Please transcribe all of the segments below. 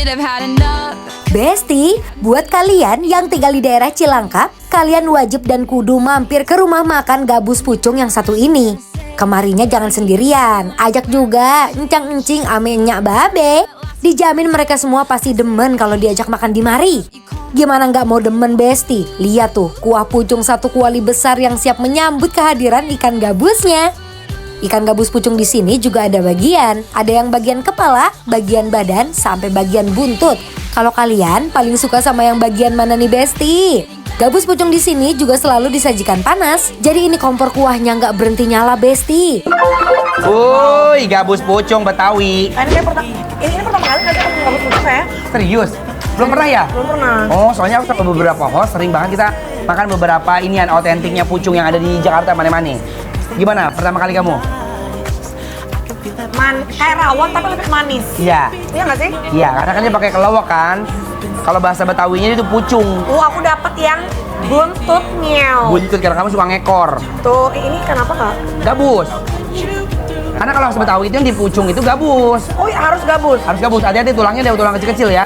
have had enough. Besti, buat kalian yang tinggal di daerah Cilangkap, kalian wajib dan kudu mampir ke rumah makan Gabus Pucung yang satu ini. Kemarinya jangan sendirian, ajak juga encang-encing ame nyak babe. Dijamin mereka semua pasti demen kalau diajak makan di mari. Gimana nggak mau demen Besti? Lihat tuh, kuah pucung satu kuali besar yang siap menyambut kehadiran ikan gabusnya. Ikan gabus pucung di sini juga ada bagian. Ada yang bagian kepala, bagian badan, sampai bagian buntut. Kalau kalian paling suka sama yang bagian mana nih Besti? Gabus pucung di sini juga selalu disajikan panas. Jadi ini kompor kuahnya nggak berhenti nyala Besti. Woi, gabus pucung Betawi. Ini pertama kali nggak ketemu gabus pucung saya. Serius? Belum pernah ya? Belum pernah. Oh, soalnya aku sama beberapa host sering banget kita makan beberapa inian autentiknya pucung yang ada di Jakarta mana-mana. Gimana pertama kali kamu? Kayak rawon tapi lebih manis. Iya. Iya nggak sih? Iya, karena kan dia pakai kelewek kan. Kalau bahasa Betawinya itu pucung. Aku dapet yang buntutnya. Buntut karena kamu suka ngekor. Tuh, ini kenapa nggak? Gabus. Karena kalau bahasa Betawi itu yang di pucung itu gabus. Oh ya, harus gabus. Harus gabus. Hati-hati tulangnya ada tulang kecil-kecil ya.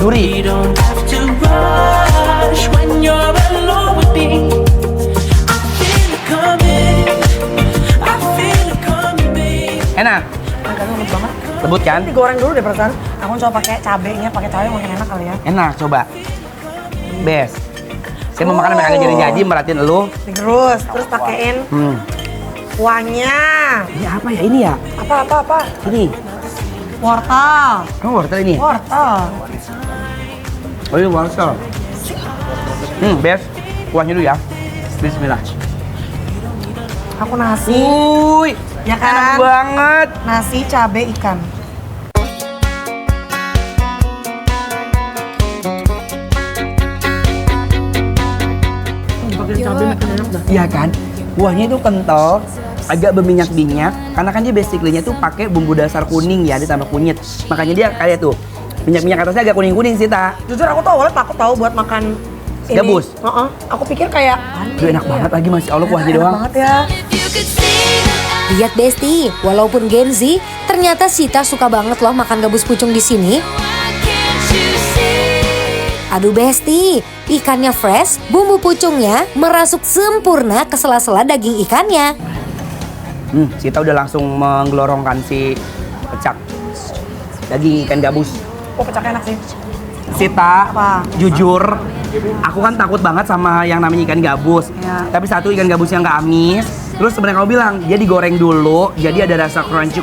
Duri. You don't have to rush when you're alone with me. I feel it coming. I feel it coming, babe. Enak. Agak lembut banget. Lembut kan? Digoreng dulu deh perasaan. Aku coba pakai cabenya, pakai cabai mungkin enak kali ya. Enak, coba. Best. Saya mau makan sampai kagak jadi-jadi, merhatiin lu. Digerus, terus pakein kuahnya. Ini apa ya? Ini ya? Apa? Ini. Wortel. Oh, wortel ini. Wortel. Oh, ini wortel. Best. Kuahnya dulu ya. Bismillah. Aku nasi. Wuih. Ya kan? Enak banget. Nasi, cabai, ikan. Pakai cabai makin enak dah. Iya kan? Kuahnya itu kental, agak berminyak-minyak. Karena kan dia basically-nya tuh pakai bumbu dasar kuning ya, ditambah kunyit. Makanya dia kayak tuh minyak-minyak atasnya agak kuning-kuning sih, Ta. Jujur aku tuh awalnya takut tahu buat makan ini. Gabus? Aku pikir kayak Duh, enak banget lagi, Masya Allah, kuahnya enak doang. banget ya. You could see Lihat Besti, walaupun Gen Z, ternyata Sita suka banget loh makan gabus pucung di sini. why can't you see? Aduh Besti, ikannya fresh, bumbu pucungnya merasuk sempurna ke sela-sela daging ikannya. Sita udah langsung menggelorongkan si pecak daging ikan gabus. Oh, pecaknya enak sih. Sita, Apa? jujur, aku kan takut banget sama yang namanya ikan gabus. Ya. Tapi satu, ikan gabus yang nggak amis. Terus sebenarnya kamu bilang, dia digoreng dulu, jadi ada rasa crunchy.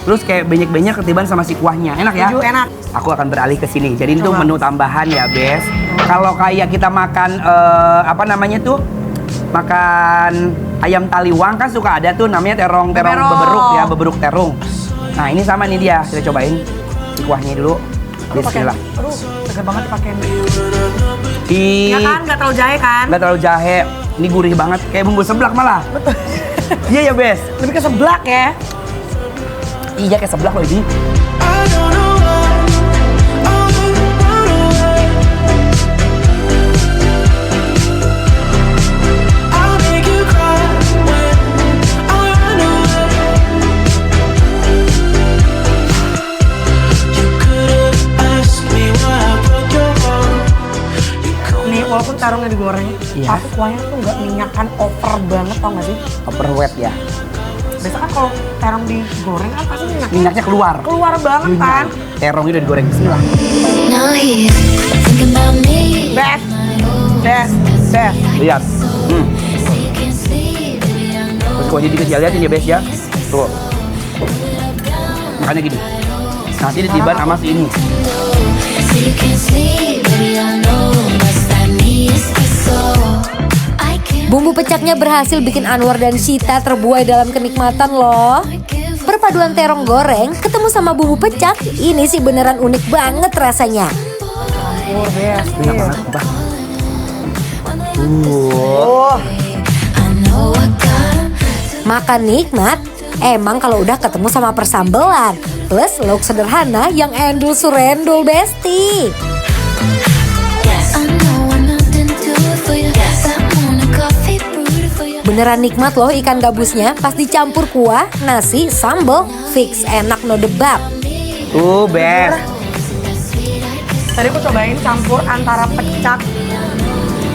Terus kayak banyak-banyak ketiban sama si kuahnya. Enak ya? Jujur enak. Aku akan beralih ke sini. Jadi itu Coba. menu tambahan ya, Bes. Kalau kayak kita makan apa namanya tuh? Makan ayam taliwang kan suka ada tuh namanya terong Beberok. beberuk ya, beberuk terung. Nah, ini sama nih dia. Kita cobain si kuahnya dulu. Bismillah. Aduh, segar banget dipakein. Di Ya kan, nggak terlalu jahe kan? nggak terlalu jahe. Ini gurih banget, kayak bumbu seblak malah. Betul. Iya ya, Bes. Lebih ke seblak ya. Iya kayak seblak loh ini. I don't know why. I don't know why. I'll make you cry when I run away. You could have asked me why I broke your heart. Nih, walaupun tarungnya digoreng, Iya. tapi kuahnya tuh nggak minyakan over banget, tau nggak sih? Overweight ya. Biasa kan kalau terong digoreng kan pasti Minyaknya keluar. keluar banget kan. Terongnya udah digoreng. Bismillah. Now he's thinking about me. Best. Lihat. You can see, baby, I know. Terus kuahnya dikit ya, liatin ya, Bes ya. Tuh. Makanya gini. Nanti ditiban sama si ini. So you can see, baby, I know. What's that needs to so I can't Bumbu pecaknya berhasil bikin Anwar dan Sita terbuai dalam kenikmatan loh. Perpaduan terong goreng ketemu sama bumbu pecak, ini sih beneran unik banget rasanya. Oh, best. Enak banget, Mbak. Oh, I know I got Makan nikmat, emang kalau udah ketemu sama persambelan. Plus lauk sederhana yang endul surendul Besti. I know I'm nothing to it for you. That morning coffee brewed for you. Beneran nikmat loh ikan gabusnya, pas dicampur kuah, nasi, sambal, fix enak no debat. Bes. Tadi aku cobain campur antara pecak,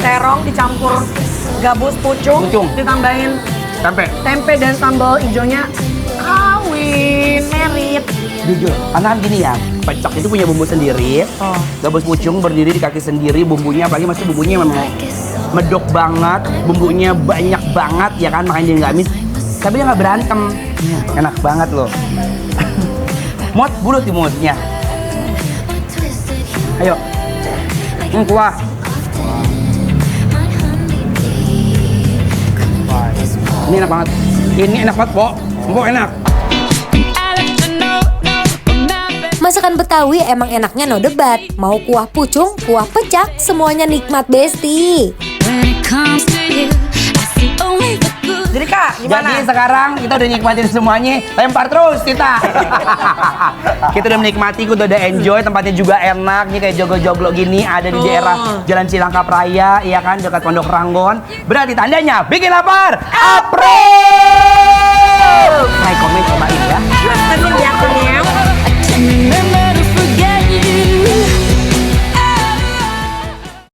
terong dicampur gabus pucung, ditambahin tempe dan sambal hijaunya. Kawin, merit. Jujur, karena kan gini ya, pecak itu punya bumbu sendiri. Gabus pucung berdiri di kaki sendiri, bumbunya apalagi maksudnya bumbunya memang medok banget, bumbunya banyak banget ya kan, makanya dia nggak amis. Tapi dia nggak berantem, enak banget loh. Mot, bulut di mulutnya. Ayo, kuah. Ini enak banget. Ini enak banget, Pok. Pok enak. Masakan Betawi emang enaknya no debat. Mau kuah pucung, kuah pecak, semuanya nikmat besti. Jadi Kak, gimana? Jadi sekarang kita udah nikmatin semuanya, lempar terus kita. Kita udah menikmati, kita udah enjoy, tempatnya juga enak. Nih kayak joglo-joglo gini ada di daerah Jalan Cilangkap Raya, iya kan, dekat Pondok Ranggon. Berarti tandanya bikin lapar. April! Like, komen, cobain ya. Nanti di akunnya